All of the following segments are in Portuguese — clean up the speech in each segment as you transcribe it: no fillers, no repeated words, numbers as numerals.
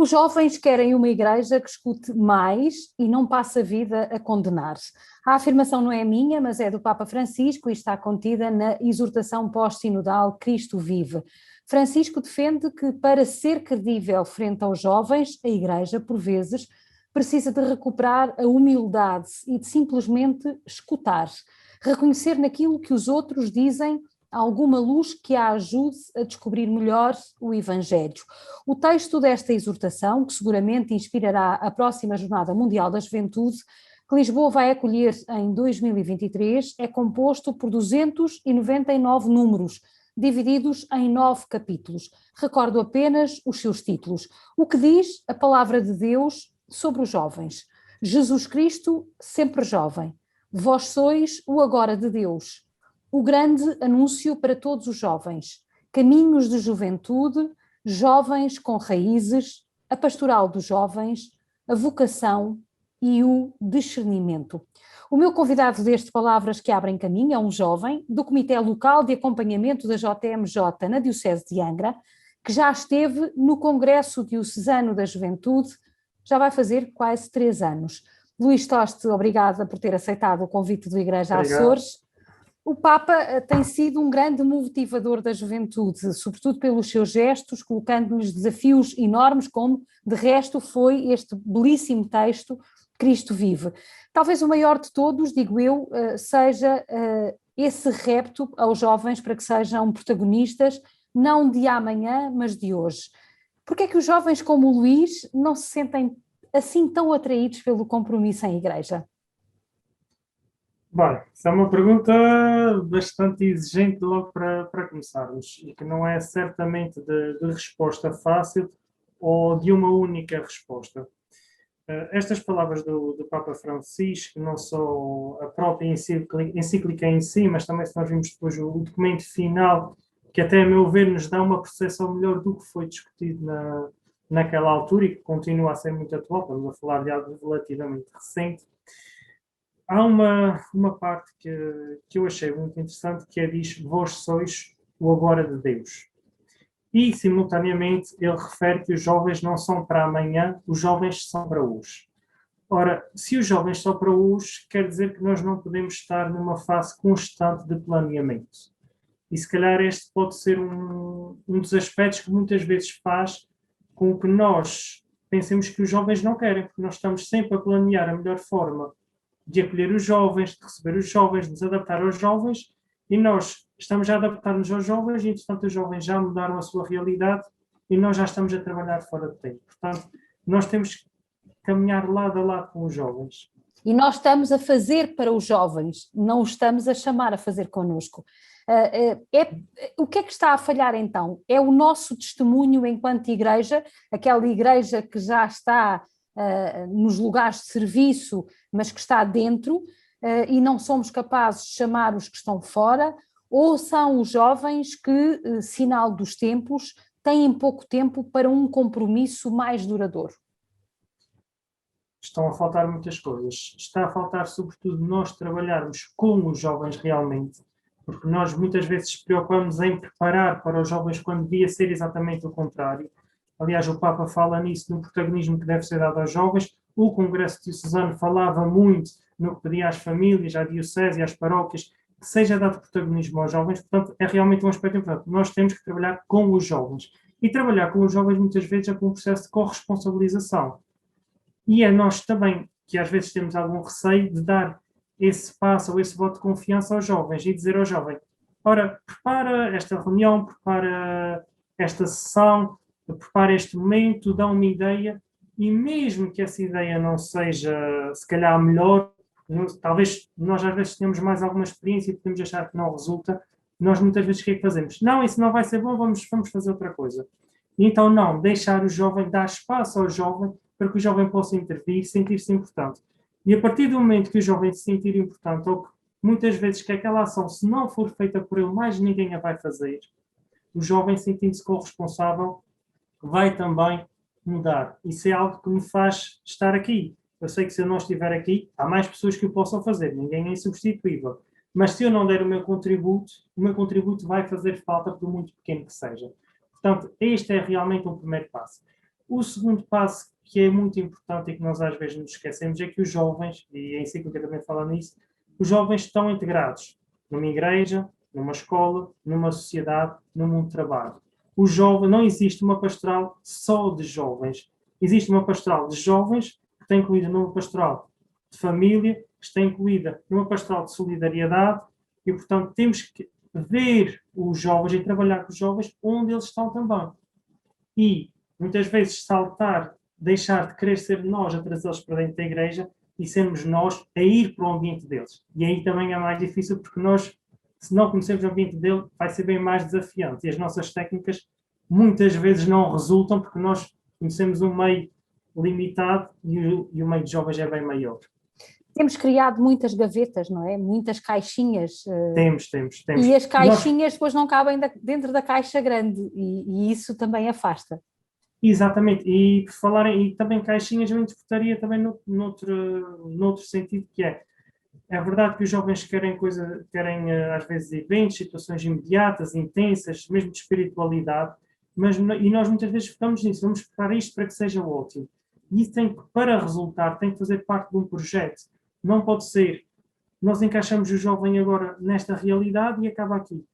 Os jovens querem uma igreja que escute mais e não passe a vida a condenar. A afirmação não é minha, mas é do Papa Francisco e está contida na exortação pós-sinodal Cristo Vive. Francisco defende que, para ser credível frente aos jovens, a igreja, por vezes, precisa de recuperar a humildade e de simplesmente escutar, reconhecer naquilo que os outros dizem alguma luz que a ajude a descobrir melhor o Evangelho. O texto desta exortação, que seguramente inspirará a próxima Jornada Mundial da Juventude, que Lisboa vai acolher em 2023, é composto por 299 números, divididos em 9 capítulos. Recordo apenas os seus títulos. O que diz a palavra de Deus sobre os jovens? Jesus Cristo, sempre jovem. Vós sois o agora de Deus. O grande anúncio para todos os jovens, caminhos de juventude, jovens com raízes, a pastoral dos jovens, a vocação e o discernimento. O meu convidado deste Palavras que Abrem Caminho é um jovem do Comitê Local de Acompanhamento da JMJ na Diocese de Angra, que já esteve no Congresso Diocesano da Juventude, já vai fazer quase 3 anos. Luís Toste, obrigada por ter aceitado o convite do Igreja Açores. O Papa tem sido um grande motivador da juventude, sobretudo pelos seus gestos, colocando-lhes desafios enormes, como de resto foi este belíssimo texto, Cristo Vive. Talvez o maior de todos, digo eu, seja esse repto aos jovens para que sejam protagonistas, não de amanhã, mas de hoje. Porque é que os jovens como o Luís não se sentem assim tão atraídos pelo compromisso em igreja? Bom, essa é uma pergunta bastante exigente logo para começarmos e que não é certamente de resposta fácil ou de uma única resposta. Estas palavras do Papa Francisco, não só a própria encíclica em si, mas também se nós vimos depois o documento final, que até a meu ver nos dá uma percepção melhor do que foi discutido naquela altura e que continua a ser muito atual, estamos a falar de algo relativamente recente. Há uma parte que eu achei muito interessante, que diz: vós sois o agora de Deus. E, simultaneamente, ele refere que os jovens não são para amanhã, os jovens são para hoje. Ora, se os jovens são para hoje, quer dizer que nós não podemos estar numa fase constante de planeamento. E, se calhar, este pode ser um dos aspectos que muitas vezes faz com que nós pensemos que os jovens não querem, porque nós estamos sempre a planear a melhor forma de acolher os jovens, de receber os jovens, de nos adaptar aos jovens, e nós estamos a adaptar-nos aos jovens, e, entretanto, os jovens já mudaram a sua realidade e nós já estamos a trabalhar fora de tempo. Portanto, nós temos que caminhar lado a lado com os jovens. E nós estamos a fazer para os jovens, não os estamos a chamar a fazer connosco. O que é que está a falhar então? É o nosso testemunho enquanto igreja, aquela igreja que já está nos lugares de serviço, mas que está dentro, e não somos capazes de chamar os que estão fora, ou são os jovens que, sinal dos tempos, têm pouco tempo para um compromisso mais duradouro? Estão a faltar muitas coisas. Está a faltar, sobretudo, nós trabalharmos com os jovens realmente, porque nós muitas vezes nos preocupamos em preparar para os jovens quando devia ser exatamente o contrário. Aliás, o Papa fala nisso, no protagonismo que deve ser dado aos jovens. O Congresso Diocesano falava muito no que pedia às famílias, à diocese e às paróquias, que seja dado protagonismo aos jovens. Portanto, é realmente um aspecto importante. Nós temos que trabalhar com os jovens. E trabalhar com os jovens muitas vezes é com um processo de corresponsabilização. E é nós também, que às vezes temos algum receio de dar esse passo ou esse voto de confiança aos jovens e dizer ao jovem: ora, prepara esta reunião, prepara esta sessão, prepara este momento, dá uma ideia, e mesmo que essa ideia não seja, se calhar, a melhor, talvez nós às vezes tenhamos mais alguma experiência e podemos achar que não resulta, nós muitas vezes o que é que fazemos? Não, isso não vai ser bom, vamos fazer outra coisa. E então não, deixar o jovem, dar espaço ao jovem, para que o jovem possa intervir e sentir-se importante. E a partir do momento que o jovem se sentir importante, ou que muitas vezes que aquela ação, se não for feita por ele, mais ninguém a vai fazer, o jovem, sentindo-se corresponsável, vai também mudar. Isso é algo que me faz estar aqui. Eu sei que se eu não estiver aqui, há mais pessoas que o possam fazer, ninguém é insubstituível. Mas se eu não der o meu contributo vai fazer falta, por muito pequeno que seja. Portanto, este é realmente um primeiro passo. O segundo passo, que é muito importante e que nós às vezes nos esquecemos, é que os jovens, e a encíclica também fala nisso, os jovens estão integrados numa igreja, numa escola, numa sociedade, no mundo de trabalho. O jovem, não existe uma pastoral só de jovens. Existe uma pastoral de jovens que está incluída numa pastoral de família, que está incluída numa pastoral de solidariedade e, portanto, temos que ver os jovens e trabalhar com os jovens onde eles estão também. E, muitas vezes, deixar de querer ser nós a trazê-los para dentro da igreja e sermos nós a ir para o ambiente deles. E aí também é mais difícil porque nós, se não conhecemos o ambiente dele, vai ser bem mais desafiante. E as nossas técnicas muitas vezes não resultam porque nós conhecemos um meio limitado e o meio de jovens é bem maior. Temos criado muitas gavetas, não é? Muitas caixinhas. Temos. E as caixinhas depois não cabem dentro da caixa grande e isso também afasta. Exatamente, e por falarem, e também caixinhas eu interpretaria também noutro sentido, que é verdade que os jovens querem às vezes eventos, situações imediatas, intensas, mesmo de espiritualidade, e nós muitas vezes ficamos nisso, vamos preparar isto para que seja ótimo. E isso para resultar, tem que fazer parte de um projeto. Não pode ser, nós encaixamos o jovem agora nesta realidade e acaba aqui.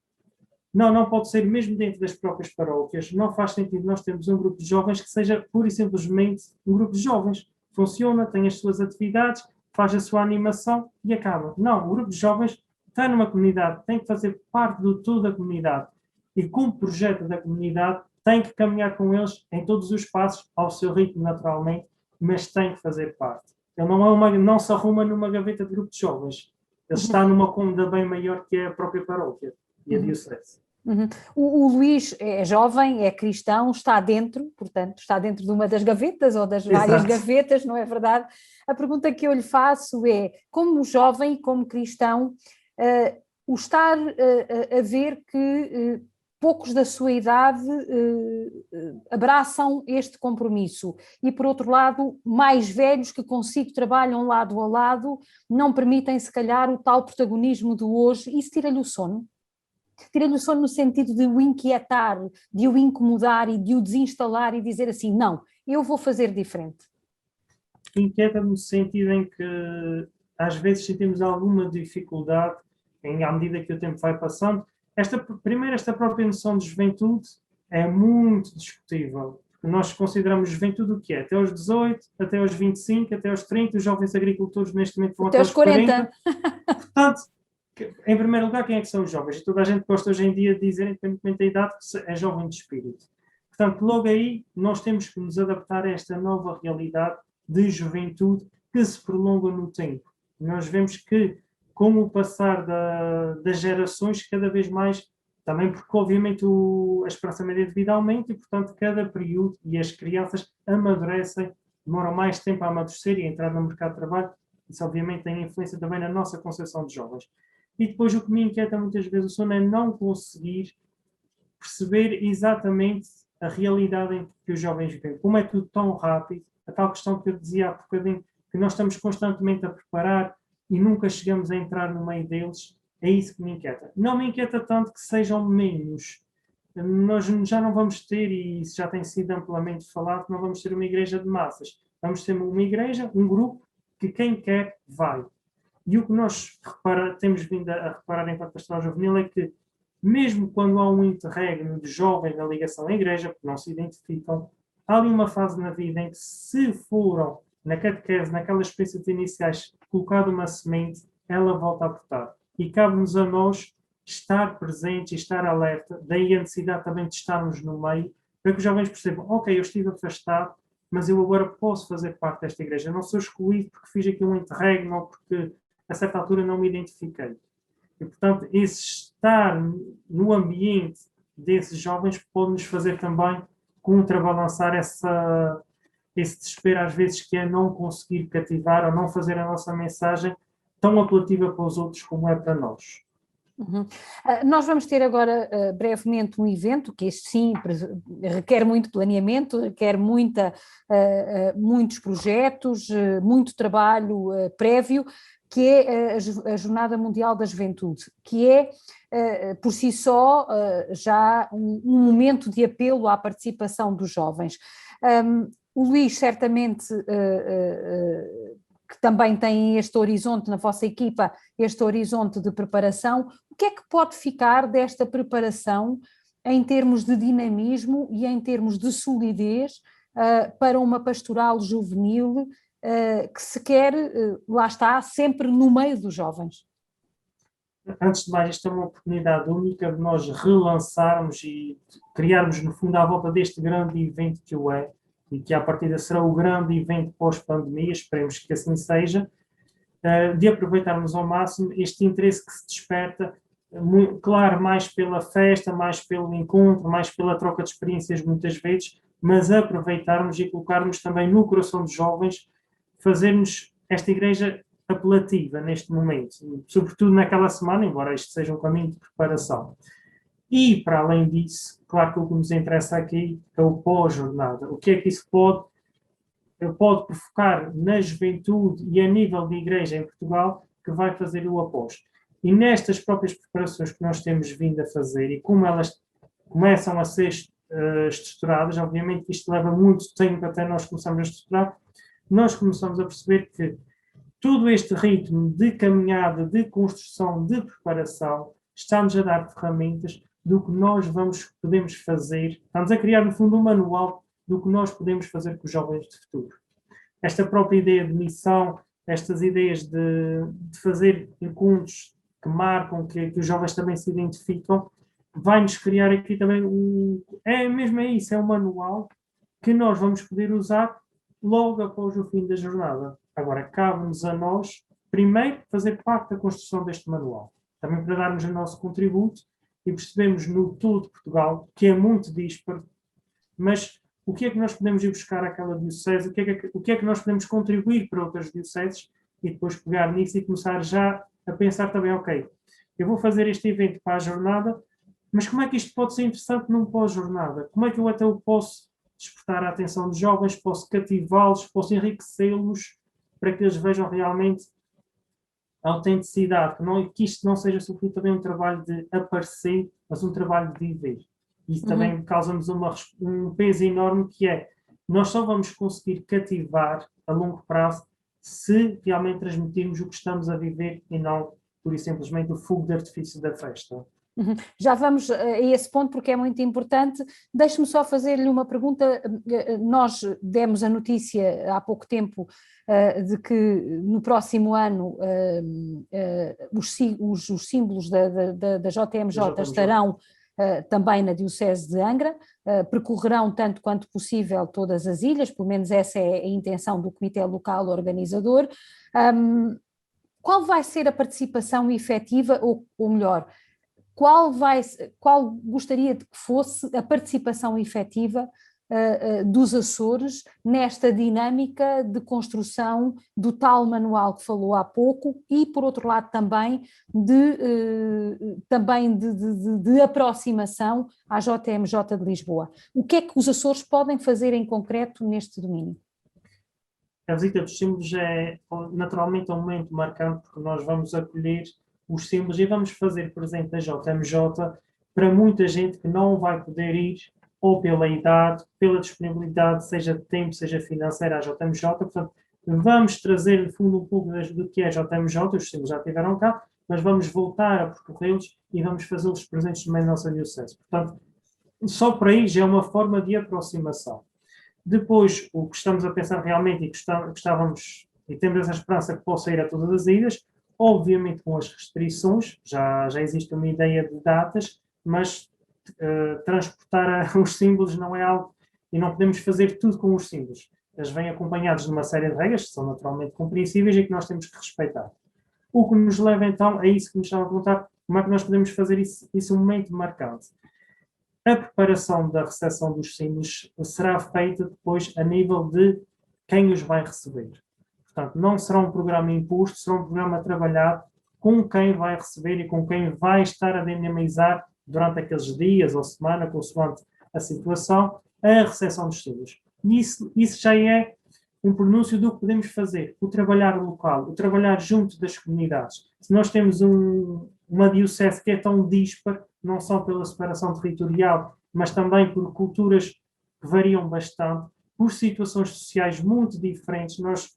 Não pode ser mesmo dentro das próprias paróquias. Não faz sentido nós termos um grupo de jovens que seja pura e simplesmente um grupo de jovens. Funciona, tem as suas atividades, faz a sua animação e acaba. Não, o grupo de jovens está numa comunidade, tem que fazer parte do todo da comunidade. E como projeto da comunidade, tem que caminhar com eles em todos os passos, ao seu ritmo naturalmente, mas tem que fazer parte. Ele não se arruma numa gaveta de grupo de jovens. Ele está numa comunidade bem maior que é a própria paróquia e a diocese. O Luís é jovem, é cristão, está dentro de uma das gavetas ou das várias gavetas, não é verdade? A pergunta que eu lhe faço é, como jovem e como cristão, o estar a ver que poucos da sua idade abraçam este compromisso e, por outro lado, mais velhos que consigo trabalham lado a lado não permitem, se calhar, o tal protagonismo do hoje. Isso tira-lhe o sono? Tira-lhe o sono no sentido de o inquietar, de o incomodar e de o desinstalar e dizer assim, não, eu vou fazer diferente. Inquieta no sentido em que às vezes sentimos alguma dificuldade à medida que o tempo vai passando. Esta própria noção de juventude é muito discutível. Nós consideramos juventude o que é? Até aos 18, até aos 25, até aos 30, os jovens agricultores neste momento vão até aos 40. Portanto, em primeiro lugar, quem é que são os jovens? E toda a gente gosta hoje em dia de dizer, independentemente da idade, que é jovem de espírito. Portanto, logo aí, nós temos que nos adaptar a esta nova realidade de juventude que se prolonga no tempo. Nós vemos que, com o passar das gerações, cada vez mais, também porque, obviamente, a esperança média de vida aumenta e, portanto, cada período, e as crianças amadurecem, demoram mais tempo a amadurecer e a entrar no mercado de trabalho. Isso, obviamente, tem influência também na nossa concepção de jovens. E depois o que me inquieta muitas vezes o sono é não conseguir perceber exatamente a realidade em que os jovens vivem. Como é tudo tão rápido, a tal questão que eu dizia há bocadinho, que nós estamos constantemente a preparar e nunca chegamos a entrar no meio deles, é isso que me inquieta. Não me inquieta tanto que sejam menos. Nós já não vamos ter, e isso já tem sido amplamente falado, não vamos ter uma igreja de massas. Vamos ter uma igreja, um grupo, que quem quer vai. E o que nós temos vindo a reparar enquanto pastoral juvenil é que, mesmo quando há um interregno de jovens na ligação à igreja, porque não se identificam, há ali uma fase na vida em que, se foram na catequese, naquelas experiências iniciais, colocado uma semente, ela volta a brotar. E cabe-nos a nós estar presentes e estar alerta, daí a necessidade também de estarmos no meio, para que os jovens percebam, ok, eu estive afastado, mas eu agora posso fazer parte desta igreja. Eu não sou excluído porque fiz aqui um interregno ou porque a certa altura não me identifiquei. E, portanto, esse estar no ambiente desses jovens pode-nos fazer também contrabalançar esse desespero, às vezes, que é não conseguir cativar ou não fazer a nossa mensagem tão apelativa para os outros como é para nós. Nós vamos ter agora brevemente um evento que este sim requer muito planeamento, requer muitos projetos, muito trabalho prévio, que é a Jornada Mundial da Juventude, que é, por si só, já um momento de apelo à participação dos jovens. O Luís, certamente, que também tem este horizonte na vossa equipa, este horizonte de preparação, o que é que pode ficar desta preparação em termos de dinamismo e em termos de solidez para uma pastoral juvenil que se quer, lá está, sempre no meio dos jovens? Antes de mais, esta é uma oportunidade única de nós relançarmos e criarmos, no fundo, à volta deste grande evento que o é, e que à partida será o grande evento pós-pandemia, esperemos que assim seja, de aproveitarmos ao máximo este interesse que se desperta, claro, mais pela festa, mais pelo encontro, mais pela troca de experiências muitas vezes, mas aproveitarmos e colocarmos também no coração dos jovens, fazermos esta igreja apelativa neste momento, sobretudo naquela semana, embora isto seja um caminho de preparação. E, para além disso, claro que o que nos interessa aqui é o pós-jornada. O que é que isso pode provocar na juventude e a nível de igreja em Portugal que vai fazer o após. E nestas próprias preparações que nós temos vindo a fazer e como elas começam a ser estruturadas, obviamente que isto leva muito tempo até nós começarmos a estruturar, nós começamos a perceber que todo este ritmo de caminhada, de construção, de preparação, está-nos a dar ferramentas do que nós podemos fazer. Estamos a criar, no fundo, um manual do que nós podemos fazer com os jovens de futuro. Esta própria ideia de missão, estas ideias de fazer encontros que marcam, que os jovens também se identificam, vai-nos criar aqui também isso, é um manual que nós vamos poder usar logo após o fim da jornada. Agora, cabe-nos a nós, primeiro, fazer parte da construção deste manual, também para darmos o nosso contributo e percebemos no todo de Portugal, que é muito disparo, mas o que é que nós podemos ir buscar àquela diocese, o que é que nós podemos contribuir para outras dioceses e depois pegar nisso e começar já a pensar também, ok, eu vou fazer este evento para a jornada, mas como é que isto pode ser interessante num pós-jornada? Como é que eu até o posso despertar a atenção dos jovens, posso cativá-los, posso enriquecê-los para que eles vejam realmente a autenticidade, que isto não seja sobretudo também um trabalho de aparecer, mas um trabalho de viver. Isso também causa-nos um peso enorme que é, nós só vamos conseguir cativar a longo prazo se realmente transmitirmos o que estamos a viver e não, pura e simplesmente, o fogo de artifício da festa. Já vamos a esse ponto porque é muito importante. Deixe-me só fazer-lhe uma pergunta. Nós demos a notícia há pouco tempo de que no próximo ano os símbolos da JMJ estarão também na Diocese de Angra, percorrerão tanto quanto possível todas as ilhas, pelo menos essa é a intenção do Comitê Local Organizador. Qual vai ser a participação efetiva, ou melhor, qual gostaria de que fosse a participação efetiva dos Açores nesta dinâmica de construção do tal manual que falou há pouco e, por outro lado, também de aproximação à JMJ de Lisboa? O que é que os Açores podem fazer em concreto neste domínio? A visita dos símbolos é naturalmente um momento marcante porque nós vamos acolher os símbolos e vamos fazer presente a JMJ para muita gente que não vai poder ir ou pela idade, pela disponibilidade, seja de tempo, seja financeira, à JMJ. Portanto, vamos trazer, no fundo, um pouco do que é a JMJ, os símbolos já estiveram cá, mas vamos voltar a percorrê-los e vamos fazê-los presentes também na nossa diocese. Portanto, só por aí já é uma forma de aproximação. Depois, o que estamos a pensar realmente e que estávamos, e temos essa esperança que possa ir a todas as ilhas, obviamente com as restrições, já existe uma ideia de datas, mas transportar os símbolos não é algo, e não podemos fazer tudo com os símbolos. Eles vêm acompanhados de uma série de regras que são naturalmente compreensíveis e que nós temos que respeitar. O que nos leva então a isso que nos estava a perguntar, como é que nós podemos fazer isso um momento marcante. A preparação da recepção dos símbolos será feita depois a nível de quem os vai receber. Portanto, não será um programa imposto, será um programa trabalhado com quem vai receber e com quem vai estar a dinamizar durante aqueles dias ou semana, consoante a situação, a recepção dos símbolos. Isso já é um pronúncio do que podemos fazer, o trabalhar local, o trabalhar junto das comunidades. Se nós temos uma diocese que é tão dispar, não só pela separação territorial, mas também por culturas que variam bastante, por situações sociais muito diferentes, nós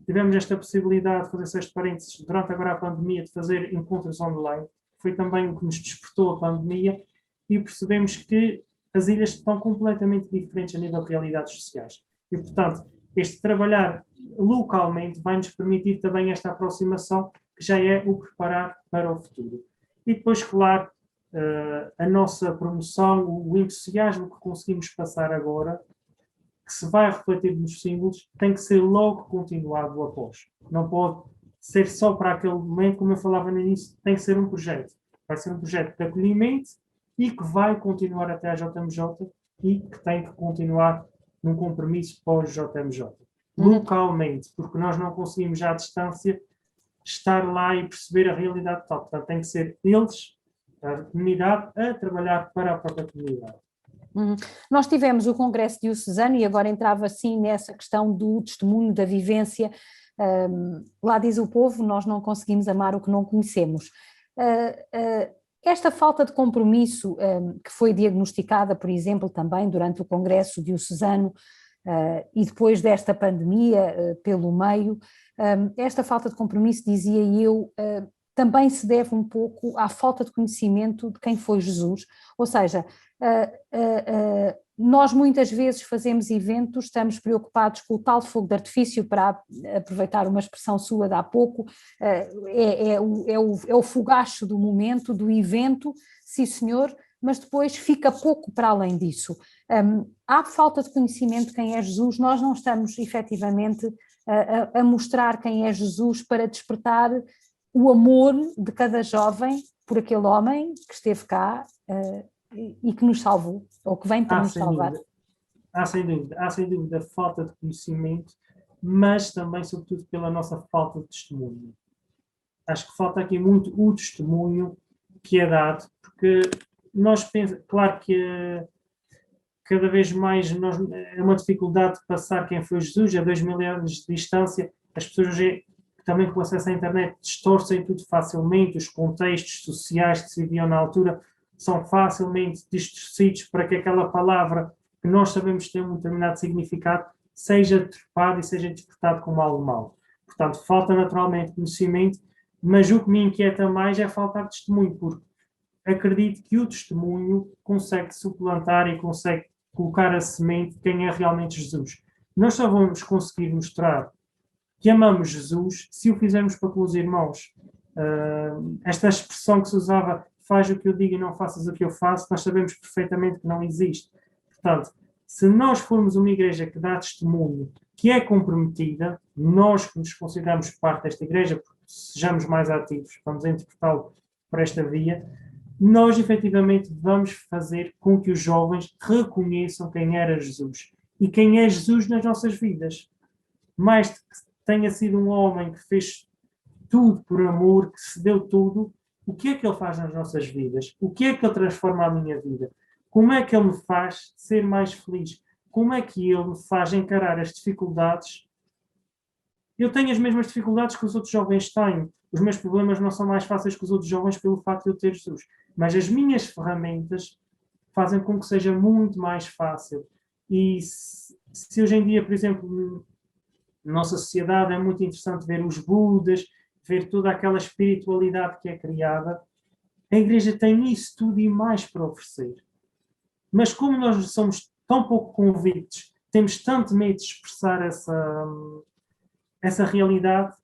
tivemos esta possibilidade de fazer estes parênteses durante agora a pandemia, de fazer encontros online. Foi também o que nos despertou a pandemia e percebemos que as ilhas estão completamente diferentes a nível de realidades sociais. E, portanto, este trabalhar localmente vai nos permitir também esta aproximação, que já é o preparar para o futuro. E depois, claro, a nossa promoção, o entusiasmo que conseguimos passar agora, que se vai refletir nos símbolos, tem que ser logo continuado após. Não pode ser só para aquele momento, como eu falava no início, tem que ser um projeto. Vai ser um projeto de acolhimento e que vai continuar até a JMJ e que tem que continuar num compromisso pós-JMJ. Localmente, porque nós não conseguimos já à distância estar lá e perceber a realidade total. Portanto, tem que ser eles, a comunidade, a trabalhar para a própria comunidade. Nós tivemos o Congresso Diocesano e agora entrava assim nessa questão do testemunho, da vivência. Lá diz o povo, nós não conseguimos amar o que não conhecemos. Esta falta de compromisso que foi diagnosticada, por exemplo, também durante o Congresso Diocesano e depois desta pandemia pelo meio, esta falta de compromisso, dizia eu, também se deve um pouco à falta de conhecimento de quem foi Jesus, ou seja, nós muitas vezes fazemos eventos, estamos preocupados com o tal fogo de artifício, para aproveitar uma expressão sua de há pouco, é o fogacho do momento, do evento, sim senhor, mas depois fica pouco para além disso. Há falta de conhecimento de quem é Jesus, nós não estamos efetivamente a mostrar quem é Jesus para despertar o amor de cada jovem por aquele homem que esteve cá e que nos salvou, ou que vem para nos salvar. Há sem dúvida falta de conhecimento, mas também, sobretudo, pela nossa falta de testemunho. Acho que falta aqui muito o testemunho que é dado, porque nós pensamos, claro que cada vez mais é uma dificuldade de passar quem foi Jesus, a 2000 anos de distância, as pessoas hoje, também com acesso à internet, distorcem tudo facilmente, os contextos sociais que se viviam na altura são facilmente distorcidos para que aquela palavra que nós sabemos ter um determinado significado seja trepada e seja interpretado como algo mau. Portanto, falta naturalmente conhecimento, mas o que me inquieta mais é faltar testemunho, porque acredito que o testemunho consegue suplantar e consegue colocar a semente de quem é realmente Jesus. Nós só vamos conseguir mostrar que amamos Jesus se o fizermos para com os irmãos. Esta expressão que se usava, faz o que eu digo e não faças o que eu faço, nós sabemos perfeitamente que não existe. Portanto, se nós formos uma igreja que dá testemunho, que é comprometida, nós que nos consideramos parte desta igreja, porque sejamos mais ativos, vamos interpretá-lo por esta via, nós efetivamente vamos fazer com que os jovens reconheçam quem era Jesus e quem é Jesus nas nossas vidas. Mais que tenha sido um homem que fez tudo por amor, que se deu tudo, o que é que ele faz nas nossas vidas? O que é que ele transforma a minha vida? Como é que ele me faz ser mais feliz? Como é que ele me faz encarar as dificuldades? Eu tenho as mesmas dificuldades que os outros jovens têm. Os meus problemas não são mais fáceis que os outros jovens pelo facto de eu ter Jesus. Mas as minhas ferramentas fazem com que seja muito mais fácil. E se hoje em dia, por exemplo, na nossa sociedade é muito interessante ver os Budas, ver toda aquela espiritualidade que é criada, a Igreja tem isso tudo e mais para oferecer. Mas como nós somos tão pouco convictos, temos tanto medo de expressar essa realidade,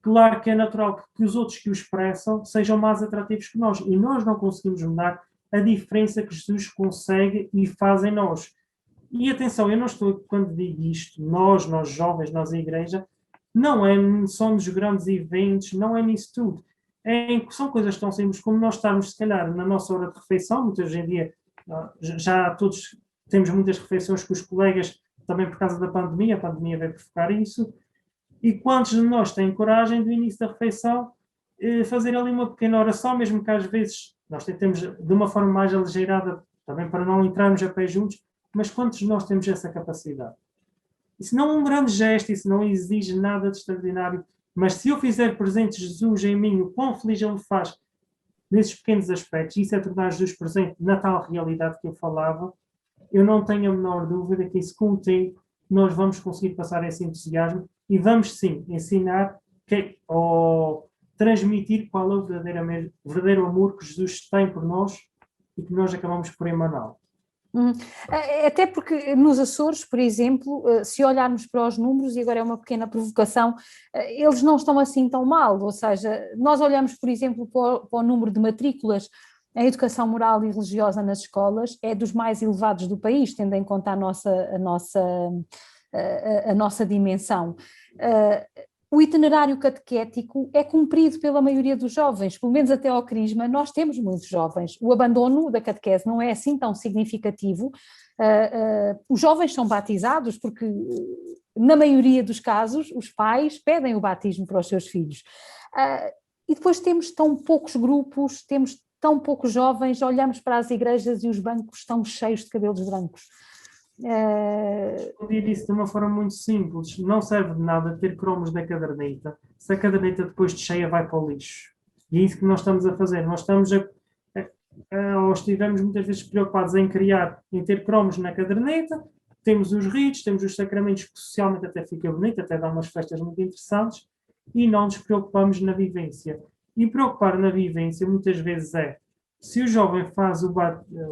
claro que é natural que os outros que o expressam sejam mais atrativos que nós. E nós não conseguimos mudar a diferença que Jesus consegue e faz em nós. E atenção, eu não estou, quando digo isto, nós jovens, nós a igreja, não é só nos grandes eventos, não é nisso tudo. São coisas tão simples como nós estarmos, se calhar, na nossa hora de refeição, muitas hoje em dia, já todos temos muitas refeições com os colegas, também por causa da pandemia, a pandemia veio provocar isso, e quantos de nós têm coragem, do início da refeição, fazer ali uma pequena oração, mesmo que às vezes nós tentemos de uma forma mais aligeirada, também para não entrarmos a pé juntos, mas quantos de nós temos essa capacidade? Isso não é um grande gesto, isso não exige nada de extraordinário, mas se eu fizer presente Jesus em mim, o quão feliz Ele me faz nesses pequenos aspectos, isso é tornar Jesus presente na tal realidade que eu falava, eu não tenho a menor dúvida que isso, com o tempo, nós vamos conseguir passar esse entusiasmo e vamos, sim, ensinar ou transmitir qual é o verdadeiro amor que Jesus tem por nós e que nós acabamos por emaná-lo. Até porque nos Açores, por exemplo, se olharmos para os números, e agora é uma pequena provocação, eles não estão assim tão mal, ou seja, nós olhamos, por exemplo, para o número de matrículas em educação moral e religiosa nas escolas, é dos mais elevados do país, tendo em conta a nossa dimensão. O itinerário catequético é cumprido pela maioria dos jovens, pelo menos até ao crisma, nós temos muitos jovens. O abandono da catequese não é assim tão significativo. Os jovens são batizados porque, na maioria dos casos, os pais pedem o batismo para os seus filhos. E depois temos tão poucos grupos, temos tão poucos jovens, olhamos para as igrejas e os bancos estão cheios de cabelos brancos. Eu diria isso de uma forma muito simples. Não serve de nada ter cromos na caderneta se a caderneta depois de cheia vai para o lixo. E é isso que nós estamos a fazer. Nós estamos ou estivemos muitas vezes preocupados em ter cromos na caderneta, temos os ritos, temos os sacramentos que socialmente até fica bonito, até dá umas festas muito interessantes, e não nos preocupamos na vivência. E preocupar na vivência muitas vezes se o jovem faz o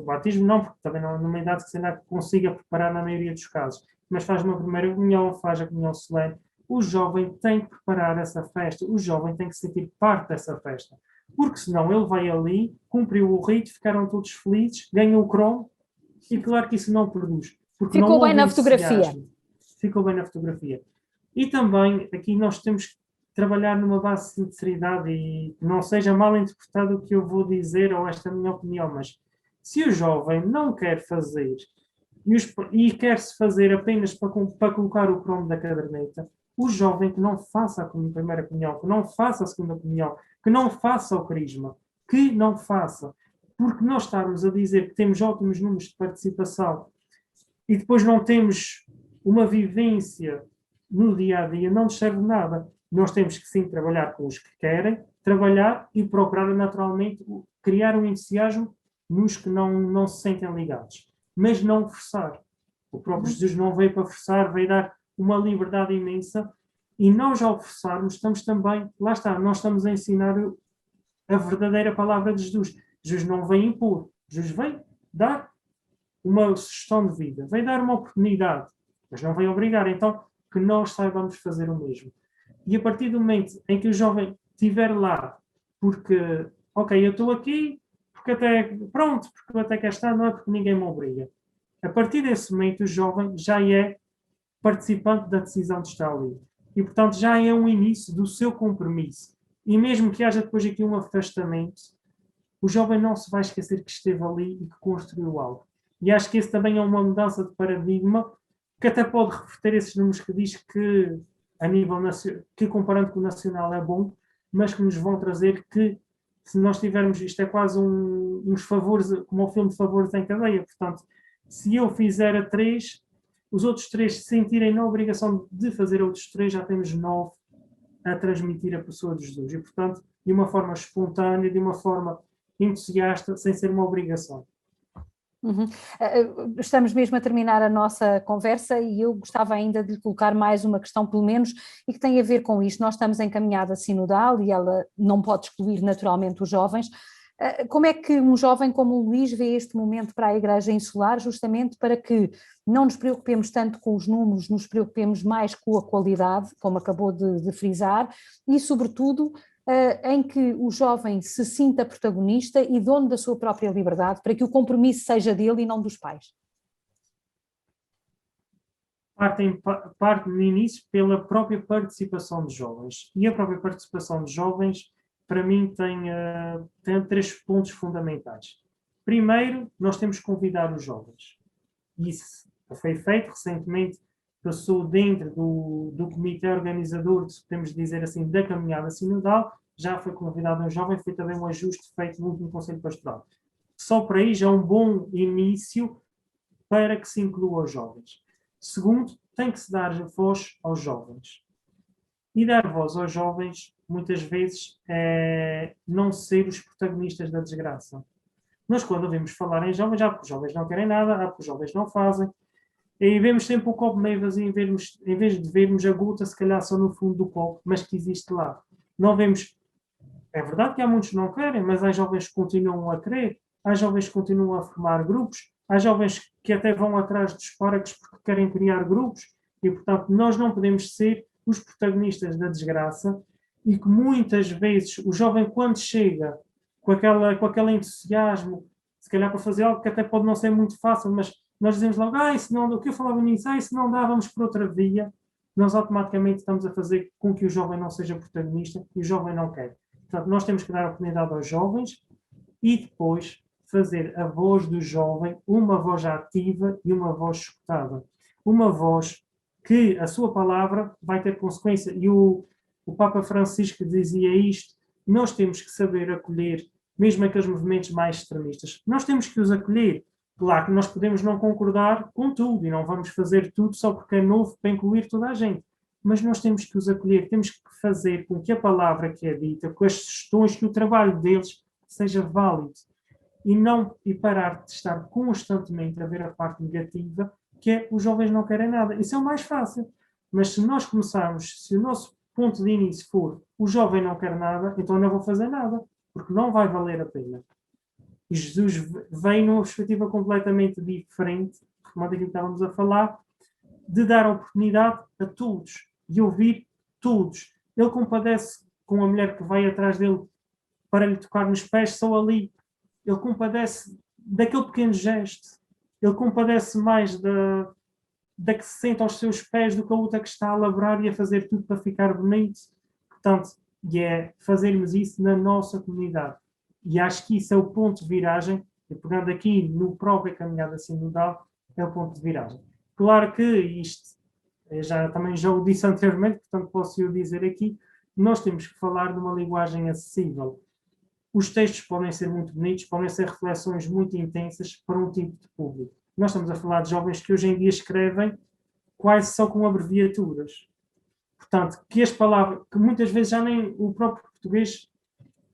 batismo, não, porque também não numa idade que se ainda consiga preparar na maioria dos casos, mas faz uma primeira comunhão, faz a comunhão solene, o jovem tem que preparar essa festa, o jovem tem que sentir parte dessa festa, porque senão ele vai ali, cumpriu o rito, ficaram todos felizes, ganham o cromo, e claro que isso não produz. Porque Ficou não bem na fotografia. Ficou bem na fotografia. E também, aqui nós temos que trabalhar numa base de sinceridade e não seja mal interpretado o que eu vou dizer ou esta minha opinião, mas se o jovem não quer fazer e quer-se fazer apenas para colocar o cromo da caderneta, o jovem que não faça a primeira comunhão, que não faça a segunda comunhão, que não faça o crisma, que não faça. Porque nós estarmos a dizer que temos ótimos números de participação e depois não temos uma vivência no dia-a-dia, não nos serve nada. Nós temos que sim trabalhar com os que querem, trabalhar e procurar naturalmente criar um entusiasmo nos que não se sentem ligados. Mas não forçar. O próprio Jesus não veio para forçar, veio dar uma liberdade imensa e nós ao forçarmos estamos também, lá está, nós estamos a ensinar a verdadeira palavra de Jesus. Jesus não vem impor, Jesus vem dar uma sugestão de vida, vem dar uma oportunidade, mas não vem obrigar. Então, que nós saibamos fazer o mesmo. E a partir do momento em que o jovem estiver lá, porque, ok, eu estou aqui, porque eu até quero estar, não é porque ninguém me obriga. A partir desse momento, o jovem já é participante da decisão de estar ali. E, portanto, já é um início do seu compromisso. E mesmo que haja depois aqui um afastamento, o jovem não se vai esquecer que esteve ali e que construiu algo. E acho que isso também é uma mudança de paradigma que até pode reverter esses números que diz que a nível nacional, que comparando com o nacional é bom, mas que nos vão trazer que se nós tivermos, isto é quase uns favores, como o filme de favores em cadeia, portanto, se eu fizer a 3, os outros 3 se sentirem na obrigação de fazer outros 3, já temos 9 a transmitir a pessoa de Jesus. E, portanto, de uma forma espontânea, de uma forma entusiasta, sem ser uma obrigação. Uhum. Estamos mesmo a terminar a nossa conversa e eu gostava ainda de lhe colocar mais uma questão, pelo menos, e que tem a ver com isto. Nós estamos em caminhada sinodal e ela não pode excluir naturalmente os jovens. Como é que um jovem como o Luís vê este momento para a Igreja Insular, justamente para que não nos preocupemos tanto com os números, nos preocupemos mais com a qualidade, como acabou de frisar, e sobretudo em que o jovem se sinta protagonista e dono da sua própria liberdade, para que o compromisso seja dele e não dos pais? Parte no início pela própria participação de jovens. E a própria participação de jovens, para mim, tem 3 pontos fundamentais. Primeiro, nós temos que convidar os jovens. Isso foi feito recentemente, passou dentro do comitê organizador, podemos dizer assim, da caminhada sinodal, já foi convidado um jovem, foi também um ajuste feito no último Conselho Pastoral. Só por aí já é um bom início para que se inclua os jovens. Segundo, tem que se dar voz aos jovens. E dar voz aos jovens, muitas vezes, é não ser os protagonistas da desgraça. Nós, quando ouvimos falar em jovens, porque os jovens não querem nada, porque os jovens não fazem, e vemos sempre o copo meio vazio, em vez de vermos a gota, se calhar só no fundo do copo, mas que existe lá. Não vemos. É verdade que há muitos que não querem, mas há jovens que continuam a querer, há jovens que continuam a formar grupos, há jovens que até vão atrás dos parques porque querem criar grupos, e, portanto, nós não podemos ser os protagonistas da desgraça, e que muitas vezes o jovem, quando chega com aquele entusiasmo, se calhar para fazer algo que até pode não ser muito fácil, mas nós dizemos logo, isso não, o que eu falava nisso, isso não dá, vamos por outra via, nós automaticamente estamos a fazer com que o jovem não seja protagonista, e o jovem não quer. Portanto, nós temos que dar oportunidade aos jovens e depois fazer a voz do jovem uma voz ativa e uma voz escutada. Uma voz que a sua palavra vai ter consequência. E o Papa Francisco dizia isto, nós temos que saber acolher, mesmo aqueles movimentos mais extremistas. Nós temos que os acolher. Claro que nós podemos não concordar com tudo e não vamos fazer tudo só porque é novo para incluir toda a gente. Mas nós temos que os acolher, temos que fazer com que a palavra que é dita, com as sugestões, que o trabalho deles seja válido. E parar de estar constantemente a ver a parte negativa, que é os jovens não querem nada. Isso é o mais fácil. Mas se nós começarmos, se o nosso ponto de início for o jovem não quer nada, então eu não vou fazer nada, porque não vai valer a pena. E Jesus vem numa perspectiva completamente diferente, como aquilo que estávamos a falar, de dar oportunidade a todos, de ouvir todos. Ele compadece com a mulher que vai atrás dele para lhe tocar nos pés, só ali. Ele compadece daquele pequeno gesto. Ele compadece mais da que se senta aos seus pés do que a outra que está a labrar e a fazer tudo para ficar bonito. Portanto, é fazermos isso na nossa comunidade. E acho que isso é o ponto de viragem, e pegando aqui no próprio Caminhada Sinodal, é o ponto de viragem. Claro que isto, também já o disse anteriormente, portanto posso o dizer aqui, nós temos que falar de uma linguagem acessível. Os textos podem ser muito bonitos, podem ser reflexões muito intensas para um tipo de público. Nós estamos a falar de jovens que hoje em dia escrevem quase só com abreviaturas. Portanto, que as palavras, que muitas vezes já nem o próprio português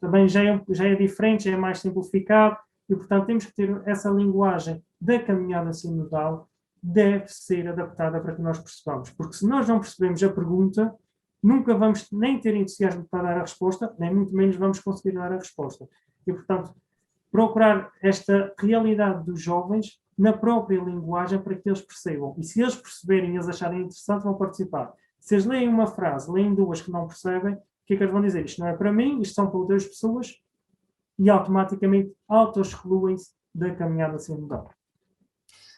também já é diferente, já é mais simplificado, e portanto temos que ter essa linguagem da caminhada sinodal, deve ser adaptada para que nós percebamos. Porque se nós não percebemos a pergunta, nunca vamos nem ter entusiasmo para dar a resposta, nem muito menos vamos conseguir dar a resposta. E, portanto, procurar esta realidade dos jovens na própria linguagem para que eles percebam. E se eles perceberem e eles acharem interessante, vão participar. Se eles leem uma frase, leem duas que não percebem, o que é que eles vão dizer? Isto não é para mim, isto são para outras pessoas, e automaticamente auto-excluem-se da caminhada sinodal.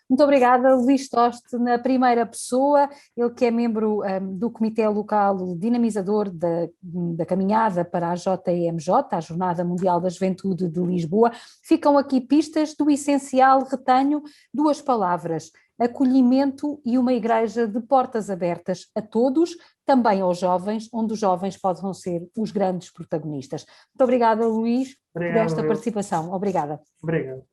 Muito obrigada, Luís Toste, na primeira pessoa, ele que é membro do Comitê Local Dinamizador da Caminhada para a JMJ, a Jornada Mundial da Juventude de Lisboa. Ficam aqui pistas do essencial, retenho duas palavras: acolhimento e uma igreja de portas abertas a todos, também aos jovens, onde os jovens possam ser os grandes protagonistas. Muito obrigada, Luís, por esta participação. Obrigada. Obrigado.